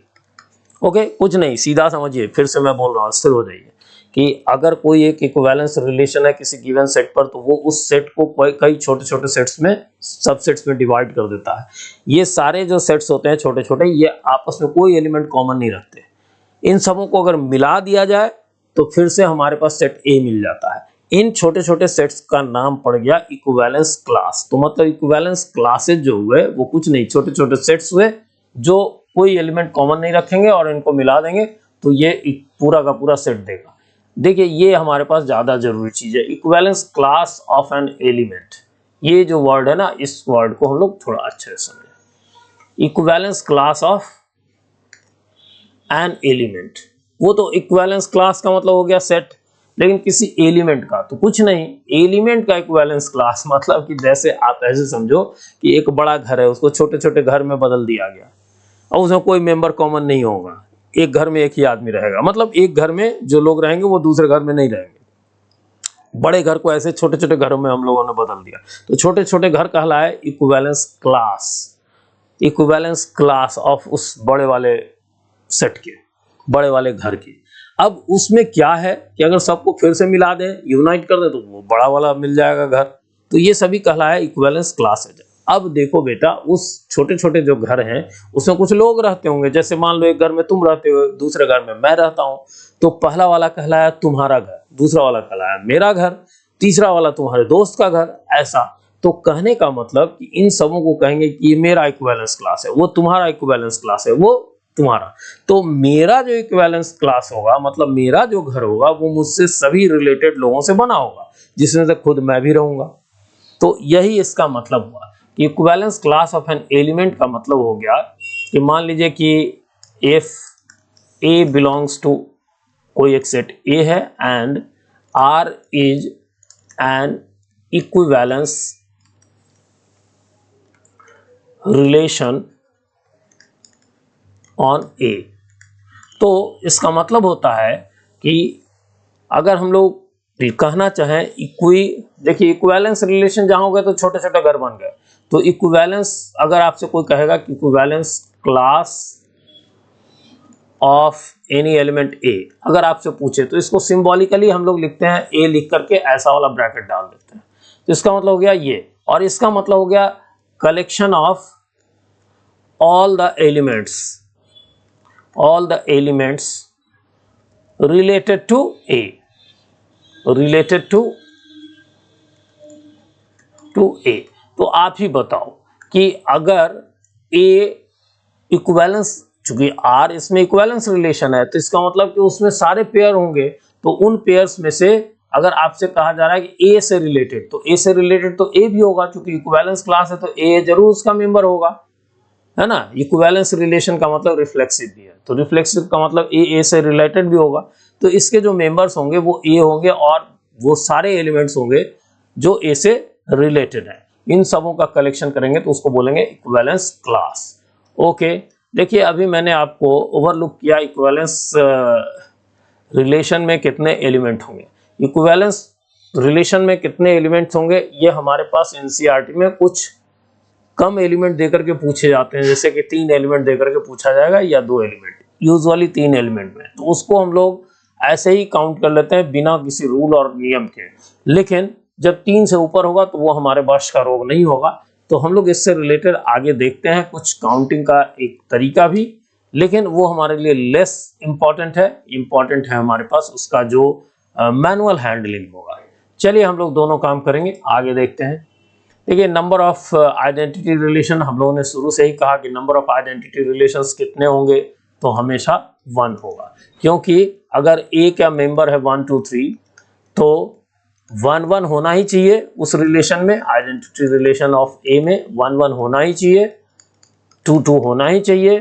Okay, कुछ नहीं, सीधा समझिए, फिर से मैं बोल रहा हूँ, स्थिर हो जाइए कि अगर कोई एक इक्विवेलेंस रिलेशन है किसी गिवन सेट पर, तो वो उस सेट को कई छोटे छोटे सेट्स में, सबसेट्स में डिवाइड कर देता है। ये सारे जो सेट्स होते हैं छोटे छोटे, ये आपस में कोई एलिमेंट कॉमन नहीं रखते। इन सबों को अगर मिला दिया जाए तो फिर से हमारे पास सेट A मिल जाता है। इन छोटे छोटे सेट्स का नाम पड़ गया इक्विवेलेंस क्लास। तो मतलब इक्विवेलेंस क्लासेज जो हुए वो कुछ नहीं, छोटे छोटे सेट्स हुए जो कोई एलिमेंट कॉमन नहीं रखेंगे और इनको मिला देंगे तो ये पूरा का पूरा सेट देगा। देखिए ये हमारे पास ज्यादा जरूरी चीज है, equivalence class of an element. ये जो वर्ड है ना, इस वर्ड को हम लोग थोड़ा अच्छे से समझें। Equivalence class of an element, वो तो इक्विवेलेंस क्लास का मतलब हो गया सेट, लेकिन किसी एलिमेंट का तो कुछ नहीं। एलिमेंट का इक्विवेलेंस क्लास मतलब कि जैसे आप ऐसे समझो कि एक बड़ा घर है, उसको छोटे छोटे घर में बदल दिया गया और उसमें कोई मेंबर कॉमन नहीं होगा, एक घर में एक ही आदमी रहेगा, मतलब एक घर में जो लोग रहेंगे वो दूसरे घर में नहीं रहेंगे। बड़े घर को ऐसे छोटे छोटे घरों में हम लोगों ने बदल दिया, तो छोटे छोटे घर कहलाए इक्विवेलेंस क्लास ऑफ उस बड़े वाले सेट के, बड़े वाले घर की। अब उसमें क्या है कि अगर सबको फिर से मिला दें, यूनाइट कर दें, तो वो बड़ा वाला मिल जाएगा घर। तो ये सभी कहलाए इक्विवेलेंस क्लासेज। अब देखो बेटा, उस छोटे छोटे जो घर हैं उसमें कुछ लोग रहते होंगे, जैसे मान लो एक घर में तुम रहते हो, दूसरे घर में मैं रहता हूं, तो पहला वाला कहलाया तुम्हारा घर, दूसरा वाला कहलाया मेरा घर, तीसरा वाला तुम्हारे दोस्त का घर, ऐसा। तो कहने का मतलब कि इन सबों को कहेंगे कि ये मेरा इक्विवेलेंस क्लास है, वो तुम्हारा इक्विवेलेंस क्लास है, वो तुम्हारा। तो मेरा जो इक्विवेलेंस क्लास होगा, मतलब मेरा जो घर होगा, वो मुझसे सभी रिलेटेड लोगों से बना होगा, जिसमें से खुद मैं भी रहूंगा। तो यही इसका मतलब हुआ कि equivalence class of an element का मतलब हो गया कि मान लीजिए कि इफ A बिलोंग्स टू कोई एक सेट A है and R is an equivalence relation on A। तो इसका मतलब होता है कि अगर हम लोग कहना चाहें देखिए इक्विवेलेंस रिलेशन जहां हो गए तो छोटे छोटे घर बन गए। तो इक्विवेलेंस, अगर आपसे कोई कहेगा कि equivalence class of any element A, अगर आपसे पूछे तो इसको सिंबॉलिकली हम लोग लिखते हैं, A लिख करके ऐसा वाला ब्रैकेट डाल देते हैं। तो इसका मतलब हो गया ये, और इसका मतलब हो गया collection of all the elements all the elements related to A, related to A. तो आप ही बताओ कि अगर ए इक्विवेलेंस, चूंकि आर इसमें इक्विवेलेंस रिलेशन है, तो इसका मतलब कि उसमें सारे पेयर होंगे, तो उन पेयर्स में से अगर आपसे कहा जा रहा है कि ए से रिलेटेड, तो ए से रिलेटेड तो ए भी होगा, क्योंकि इक्विवेलेंस क्लास है तो ए जरूर उसका मेंबर होगा, है ना। इक्विवेलेंस रिलेशन का मतलब रिफ्लेक्सिव भी है, तो रिफ्लेक्सिव का मतलब ए से रिलेटेड भी होगा, तो इसके जो मेंबर्स होंगे वो ए होंगे और वो सारे एलिमेंट्स होंगे जो ए से रिलेटेड है। इन सबों का कलेक्शन करेंगे तो उसको बोलेंगे इक्विवेलेंस क्लास। ओके, देखिए अभी मैंने आपको ओवरलुक किया इक्विवेलेंस रिलेशन में कितने एलिमेंट होंगे। इक्विवेलेंस रिलेशन में कितने एलिमेंट्स होंगे ये हमारे पास एनसीईआरटी में कुछ कम एलिमेंट देकर के पूछे जाते हैं, जैसे कि 3 एलिमेंट देकर के पूछा जाएगा या 2 एलिमेंट, यूजुअली 3 एलिमेंट में, तो उसको हम लोग ऐसे ही काउंट कर लेते हैं बिना किसी रूल और नियम के। लेकिन जब 3 से ऊपर होगा तो वो हमारे वश का रोग नहीं होगा, तो हम लोग इससे रिलेटेड आगे देखते हैं कुछ काउंटिंग का एक तरीका भी, लेकिन वो हमारे लिए लेस इंपॉर्टेंट है। इंपॉर्टेंट है हमारे पास उसका जो मैनुअल हैंडलिंग होगा। चलिए हम लोग दोनों काम करेंगे, आगे देखते हैं। देखिए नंबर ऑफ आइडेंटिटी रिलेशन, हम लोगों ने शुरू से ही कहा कि नंबर ऑफ आइडेंटिटी रिलेशंस कितने होंगे, तो हमेशा 1 होगा, क्योंकि अगर ए का मेंबर है 1 2 3 तो 1 1 होना ही चाहिए उस रिलेशन में। आइडेंटिटी रिलेशन ऑफ ए में 1 1 होना ही चाहिए, 2 2 होना ही चाहिए,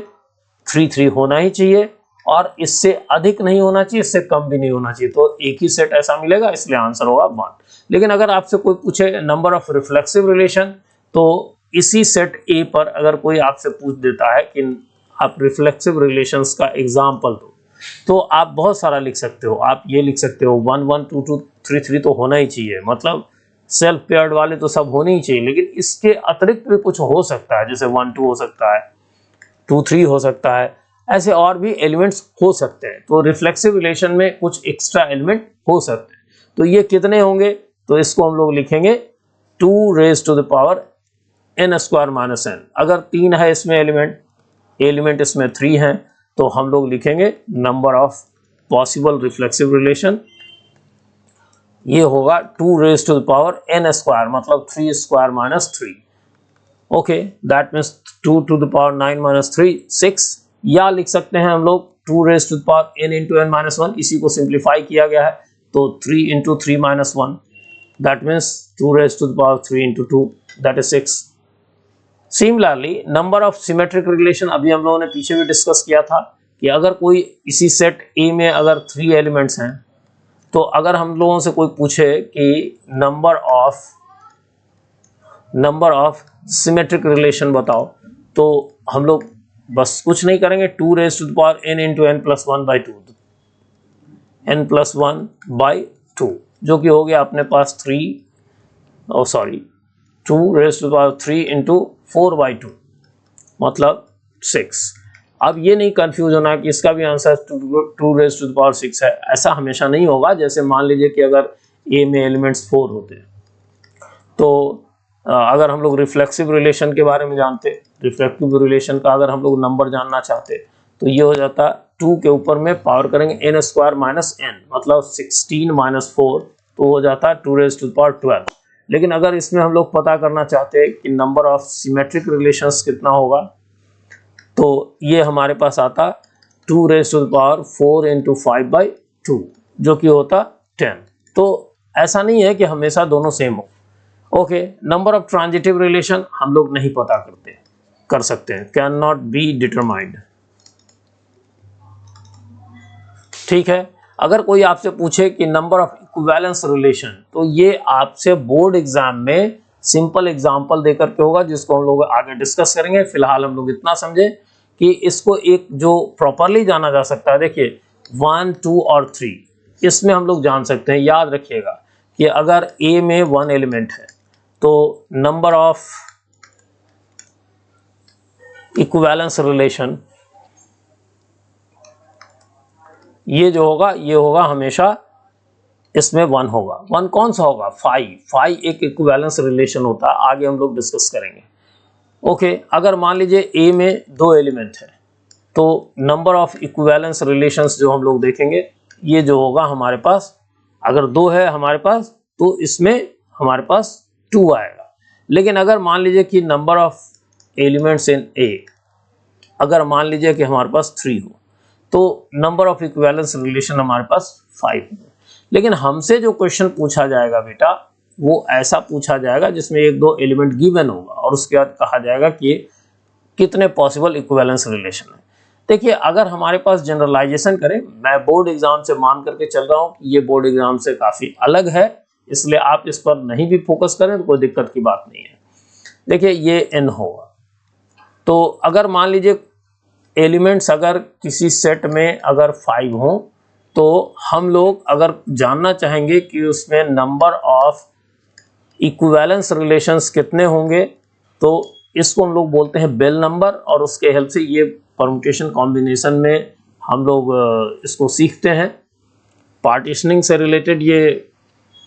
3 3 होना ही चाहिए, और इससे अधिक नहीं होना चाहिए, इससे कम भी नहीं होना चाहिए। तो एक ही सेट ऐसा मिलेगा, इसलिए आंसर होगा 1। लेकिन अगर आपसे कोई पूछे नंबर ऑफ रिफ्लेक्सिव रिलेशन, तो इसी सेट ए पर अगर कोई आपसे पूछ देता है कि आप रिफ्लेक्सिव रिलेशंस का एग्जाम्पल दो, तो आप बहुत सारा लिख सकते हो। आप ये लिख सकते हो 1 1 2 2 3 3 तो होना ही चाहिए, मतलब सेल्फ पेयर्ड वाले तो सब होने ही चाहिए, लेकिन इसके अतिरिक्त भी कुछ हो सकता है, जैसे 1 2 हो सकता है, 2 3 हो सकता है, ऐसे और भी एलिमेंट्स हो सकते हैं। तो रिफ्लेक्सिव रिलेशन में कुछ एक्स्ट्रा एलिमेंट हो सकते हैं। तो ये कितने होंगे, तो इसको हम लोग लिखेंगे 2 raised to the power n square minus n। अगर 3 है इसमें एलिमेंट इसमें 3 हैं, तो हम लोग लिखेंगे number of possible reflexive relation, ये होगा 2 raised to the power n square, मतलब 3 square minus 3। Okay, that means 2 to the power 9 minus 3 6, या लिख सकते हैं हम लोग 2 raised to the power n into n minus 1, इसी को सिंप्लीफाई किया गया है, तो 3 into 3 minus 1, that means 2 raised to the power 3 into 2, that is 6। Similarly, number of symmetric relation, अभी हम लोगों ने पीछे भी डिस्कस किया था कि अगर कोई इसी सेट A में अगर 3 एलिमेंट्स हैं, तो अगर हम लोगों से कोई पूछे कि नंबर ऑफ सिमेट्रिक रिलेशन बताओ, तो हम लोग बस कुछ नहीं करेंगे, 2 raised to the power n into n plus 1 by 2, n plus 1 by 2, जो कि हो गया अपने पास 2 raised to the power 3 into 4 by 2, मतलब 6। अब ये नहीं कंफ्यूज होना कि इसका भी answer 2 raised to the power 6 है, ऐसा हमेशा नहीं होगा। जैसे मान लीजिए कि अगर ए में एलिमेंट्स 4 होते हैं, तो अगर हम लोग रिफ्लेक्सिव रिलेशन के बारे में जानते, रिफ्लेक्टिव रिलेशन का अगर हम लोग नंबर जानना चाहते, तो ये हो जाता 2 के ऊपर में पावर करेंगे n स्क्वायर माइनस n, मतलब 16 माइनस 4, तो हो जाता है 2 raised to the power 12। लेकिन अगर इसमें हम लोग पता करना चाहते हैं कि नंबर ऑफ सिमेट्रिक रिलेशंस कितना होगा, तो ये हमारे पास आता 2 raised to the power 4 into 5 by 2, जो कि होता 10। तो ऐसा नहीं है कि हमेशा दोनों सेम हो। Okay, number of transitive relation हम लोग नहीं पता कर सकते हैं, कैन नॉट बी डिटरमाइंड। ठीक है, अगर कोई आपसे पूछे कि नंबर ऑफ इक्विवेलेंस रिलेशन, तो ये आपसे बोर्ड एग्जाम में सिंपल एग्जांपल देकर के होगा, जिसको हम लोग आगे डिस्कस करेंगे। फिलहाल हम लोग इतना समझे कि इसको एक जो प्रॉपरली जाना जा सकता है, देखिए 1 2 और 3, इसमें हम लोग जान सकते हैं। याद रखिएगा कि अगर ए में 1 एलिमेंट है, तो नंबर ऑफ इक्विवेलेंस रिलेशन ये जो होगा, ये होगा हमेशा इसमें 1 होगा। 1 कौन सा होगा, 5 एक इक्विवेलेंस रिलेशन होता है, आगे हम लोग डिस्कस करेंगे। ओके, अगर मान लीजिए ए में 2 एलिमेंट है, तो नंबर ऑफ इक्विवेलेंस रिलेशंस जो हम लोग देखेंगे, ये जो होगा हमारे पास, अगर 2 है हमारे पास तो इसमें हमारे पास 2 आएगा। लेकिन अगर मान लीजिए कि नंबर ऑफ एलिमेंट्स इन ए, अगर मान लीजिए कि हमारे पास 3 हो, तो नंबर ऑफ इक्विवेलेंस रिलेशन हमारे पास 5 हो। लेकिन हमसे जो क्वेश्चन पूछा जाएगा बेटा, वो ऐसा पूछा जाएगा जिसमें 1-2 एलिमेंट गिवन होगा और उसके बाद कहा जाएगा कि कितने पॉसिबल इक्विवेलेंस रिलेशन है। देखिए, अगर हमारे पास जनरलाइजेशन करें, मैं बोर्ड एग्जाम से मान करके चल रहा हूँ कि ये बोर्ड एग्जाम से काफ़ी अलग है, इसलिए आप इस पर नहीं भी फोकस करें तो कोई दिक्कत की बात नहीं है। देखिए, ये n होगा, तो अगर मान लीजिए एलिमेंट्स अगर किसी सेट में अगर 5 हों, तो हम लोग अगर जानना चाहेंगे कि उसमें नंबर ऑफ इक्विवेलेंस रिलेशंस कितने होंगे, तो इसको हम लोग बोलते हैं बेल नंबर, और उसके हेल्प से ये परम्यूटेशन कॉम्बिनेशन में हम लोग इसको सीखते हैं। पार्टीशनिंग से रिलेटेड ये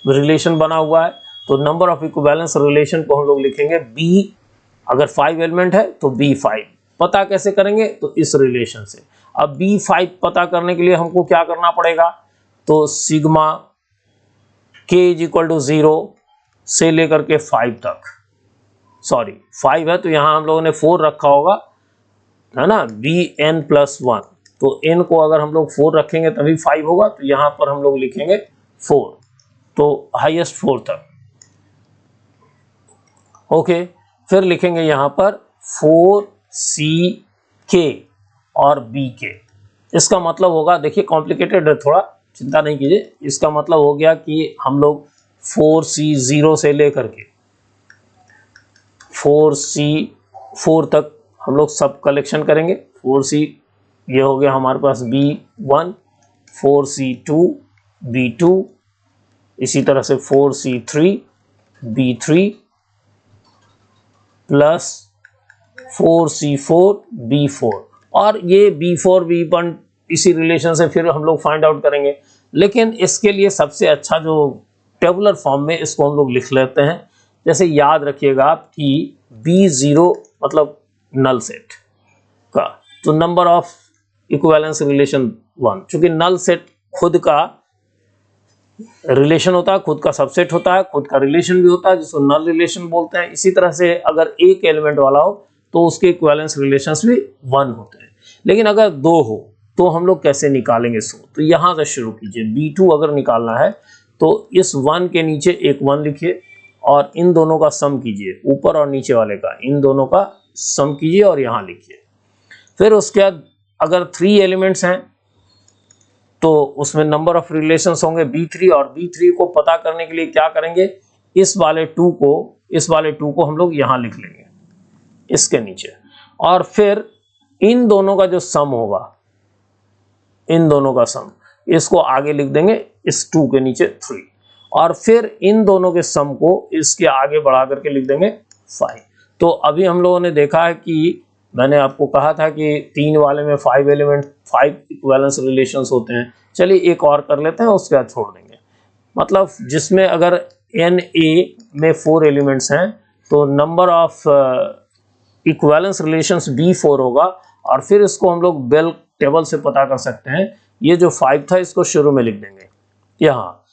रिलेशन बना हुआ है। तो नंबर ऑफ इक्विवेलेंस रिलेशन को हम लोग लिखेंगे B, अगर 5 एलिमेंट है तो B5। पता कैसे करेंगे? तो इस रिलेशन से। अब B5 पता करने के लिए हमको क्या करना पड़ेगा? तो सिग्मा k = 0 से लेकर के 5 तक, सॉरी 5 है तो यहाँ हम लोगों ने 4 रखा होगा, है ना, Bn+1, तो n को अगर हम लोग 4 रखेंगे तभी 5 होगा, तो यहाँ पर हम लोग लिखेंगे 4, तो हाईएस्ट 4 तक। ओके, फिर लिखेंगे यहाँ पर 4ck और bk। इसका मतलब होगा, देखिए कॉम्प्लिकेटेड है थोड़ा, चिंता नहीं कीजिए। इसका मतलब हो गया कि हम लोग 4c0 से लेकर के 4c4 तक हम लोग सब कलेक्शन करेंगे। 4c ये हो गया हमारे पास B1, 4c2 B2, इसी तरह से 4c3 B3 plus 4c4 B4, और ये B4 B1 इसी रिलेशन से फिर हम लोग फाइंड आउट करेंगे। लेकिन इसके लिए सबसे अच्छा जो टेबुलर फॉर्म में इसको हम लोग लिख लेते हैं। जैसे याद रखिएगा आप कि B0 मतलब नल सेट का, तो नंबर ऑफ इक्विवेलेंस रिलेशन 1, चूंकि नल सेट खुद का रिलेशन होता है, खुद का सबसेट होता है, खुद का रिलेशन भी होता है, जिसको नल रिलेशन बोलते हैं। इसी तरह से अगर एक एलिमेंट वाला हो तो उसके इक्विवेलेंस रिलेशंस भी 1 होते हैं। लेकिन अगर 2 हो तो हम लोग कैसे निकालेंगे इसको? तो यहाँ से शुरू कीजिए। B2 अगर निकालना है तो इस 1 के नीचे एक 1 लिखिए और इन दोनों का सम कीजिए, ऊपर और नीचे वाले का, इन दोनों का सम कीजिए और यहाँ लिखिए। फिर उसके बाद अगर 3 एलिमेंट्स हैं तो उसमें नंबर ऑफ रिलेशंस होंगे B3, और B3 को पता करने के लिए क्या करेंगे? इस वाले 2 को हम लोग यहाँ लिख लेंगे इसके नीचे, और फिर इन दोनों का जो सम होगा, इन दोनों का सम, इसको आगे लिख देंगे इस 2 के नीचे 3, और फिर इन दोनों के सम को इसके आगे बढ़ा करके लिख देंगे 5। तो अभी हम लोगों ने देखा है कि मैंने आपको कहा था कि 3 वाले में 5 एलिमेंट 5 इक्विवेलेंस रिलेशंस होते हैं। चलिए एक और कर लेते हैं, उसके बाद छोड़ देंगे। मतलब जिसमें अगर Na में 4 एलिमेंट्स हैं तो number of equivalence relations B4 होगा, और फिर इसको हम लोग बेल टेबल से पता कर सकते हैं। ये जो 5 था इसको शुरू में लिख देंगे यहाँ,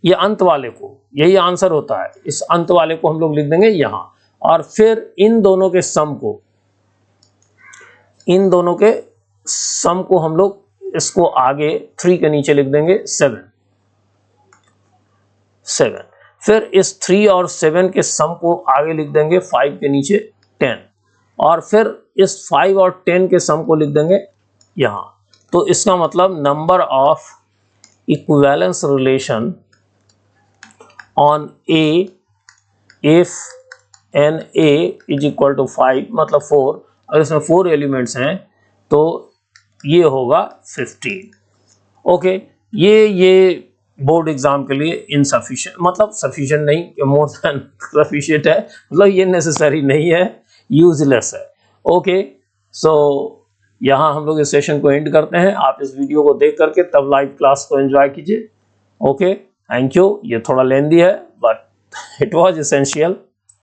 ये अंत वाले को, यही आंसर होता है, इस अंत वाले को हम लोग लिख देंगे यहाँ, और फिर इन दोनों के सम को हम लोग इसको आगे 3 के नीचे लिख देंगे 7। फिर इस 3 और 7 के सम को आगे लिख देंगे 5 के नीचे 10, और फिर इस 5 और 10 के सम को लिख देंगे यहाँ। तो इसका मतलब number of equivalence relation on A if Na = 5 मतलब 4, अगर इसमें 4 एलिमेंट्स हैं तो ये होगा 15। ओके, ये बोर्ड एग्जाम के लिए इनसफिशिएंट, मतलब सफिशिएंट नहीं, मोर देन सफिशिएंट है, मतलब ये नेसेसरी नहीं है, यूजलेस है। ओके, सो यहाँ हम लोग इस सेशन को एंड करते हैं। आप इस वीडियो को देख करके तब लाइव क्लास को एंजॉय कीजिए। Okay, thank you. ये थोड़ा लेंदी है बट इट वाज एसेंशियल।